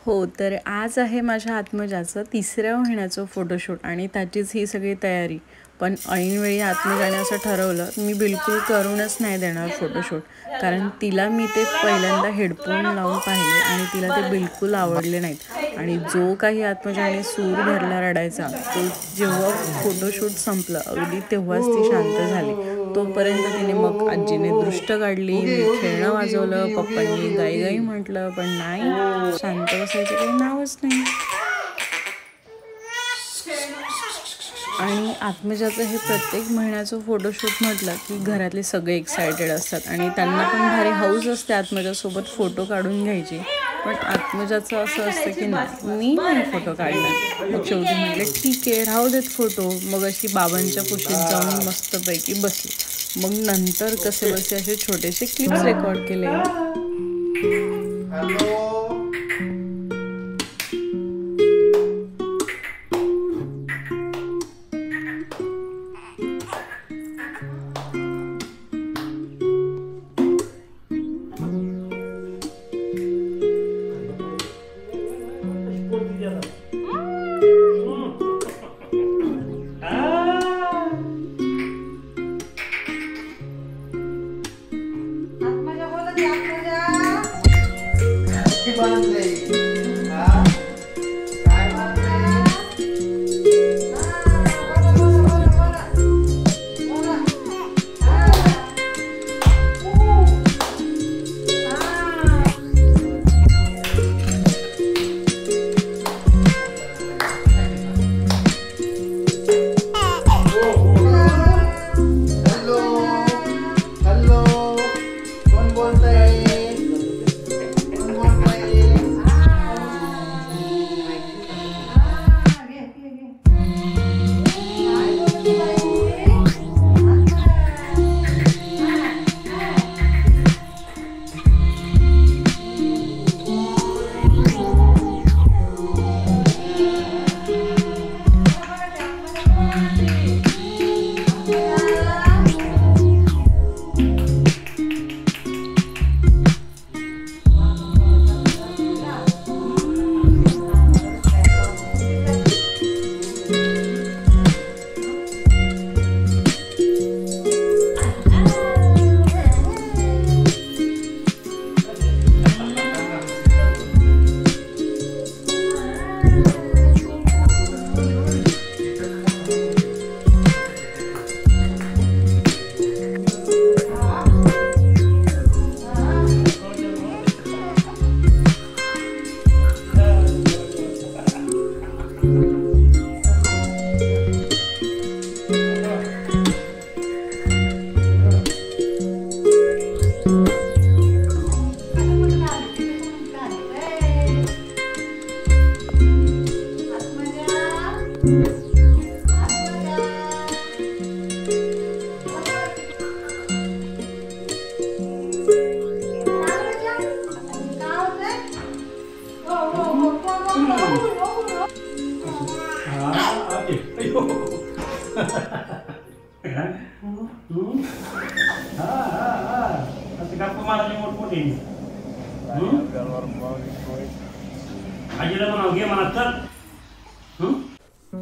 हो, तर आज आहे माझ्या आत्मजाचं 3ऱ्या महिन्याचं फोटोशूट आणि त्याचीच ही सगळी तयारी. पण ऐनवेळी आत्मजाने असं ठरवलं, मी बिलकुल करूनच नाही देणार फोटोशूट. कारण तिला मी ते पहिल्यांदा हेडफोन लावून पाहिले आणि तिला ते बिलकुल आवडले नाहीत. आणि जो काही आत्मजाने सूर धरला रडायचा, तो जेव्हा फोटोशूट संपलं अगदी तेव्हाच ती शांत झाली. तोपर्यंत तिने मग आजीने दृष्ट काढली, मी खेळणं वाजवलं, पप्पांनी गाई म्हटलं, पण नाही, शांत बसायचं काही नावच नाही. आणि आत्मजाचं हे प्रत्येक महिन्याचं फोटोशूट म्हटलं की घरातले सगळे एक्सायटेड असतात आणि त्यांना पण भारी हौस असते आत्मजासोबत फोटो काढून घ्यायची. पण आत्मजाचं असं असतं की मी नाही फोटो काढणार. मग शेवटी म्हटले ठीक आहे, राहू देत फोटो. मग अशी बाबांच्या कुशीत जाऊन मस्तपैकी बसली. मग नंतर कसे बसे असे छोटेसे क्लिप्स रेकॉर्ड केले.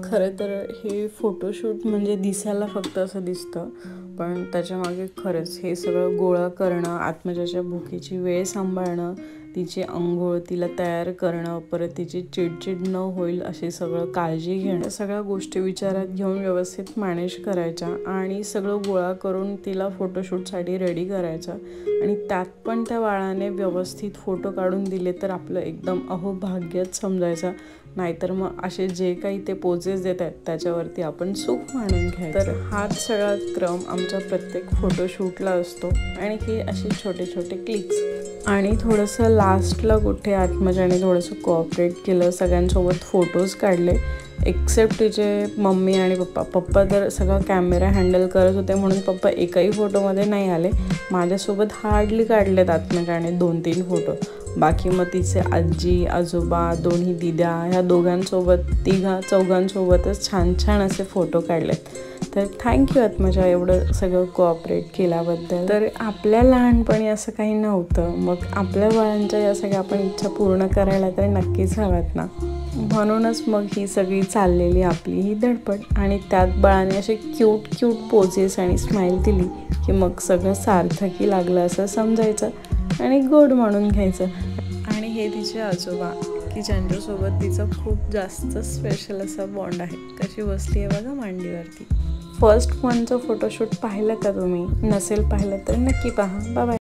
खरं तर हे फोटोशूट म्हणजे दिसायला फक्त असं दिसतं, पण त्याच्यामागे खरंच हे सगळं गोळा करणं, आत्मजाच्या भुकेची वेळ सांभाळणं, तिची अंघोळ, तिला तयार करणं, परत तिची चिडचिड न होईल अशी सगळं काळजी घेणं, सगळ्या गोष्टी विचारात घेऊन व्यवस्थित मॅनेज करायच्या आणि सगळं गोळा करून तिला फोटोशूटसाठी रेडी करायचं. आणि त्यात पण त्या बाळाने व्यवस्थित फोटो काढून दिले तर आपलं एकदम अहोभाग्यच समजायचं. नाहीतर मग असे जे काही ते पोजेस देत आहेत त्याच्यावरती आपण सुख मानून घ्यायचं. तर हाच सगळा क्रम आमच्या प्रत्येक फोटोशूटला असतो. आणि हे असे छोटे छोटे क्लिक्स. आणि थोडंसं लास्टला कुठे आत्मजाने थोडंसं कोऑपरेट केलं, सगळ्यांसोबत फोटोज काढले. एक्सेप्ट तिचे मम्मी आणि पप्पा तर सगळं कॅमेरा हँडल करत होते म्हणून पप्पा एकही फोटोमध्ये नाही आले. माझ्यासोबत हार्डली काढलेत आत्मजाने 2-3 फोटो. बाकी मग तिचे आजी आजोबा, दोन्ही दिद्या, ह्या दोघांसोबत 3-4 छान छान असे फोटो काढलेत. तर थँक्यू आत्मजा एवढं सगळं कोऑपरेट केल्याबद्दल. तर आपल्या लहानपणी असं काही नव्हतं, मग आपल्या बाळांच्या या सगळ्या आपण इच्छा पूर्ण करायला तर नक्कीच हव्यात ना. म्हणूनच मग ही सगळी चाललेली आपली ही धडपड. आणि त्यात बाळाने असे क्यूट पोजेस आणि स्माईल दिली की मग सगळं सार्थकी लागलं असं समजायचं आणि गोड म्हणून घ्यायचं. आणि हे तिचे आजोबा की ज्यांच्यासोबत तिचं खूप जास्त स्पेशल असा बॉन्ड आहे. कशी बसली आहे बघा मांडीवरती. फर्स्ट 1चं फोटोशूट पाहिलं का तुम्ही? नसेल पाहिलं तर नक्की पहा. Bye bye.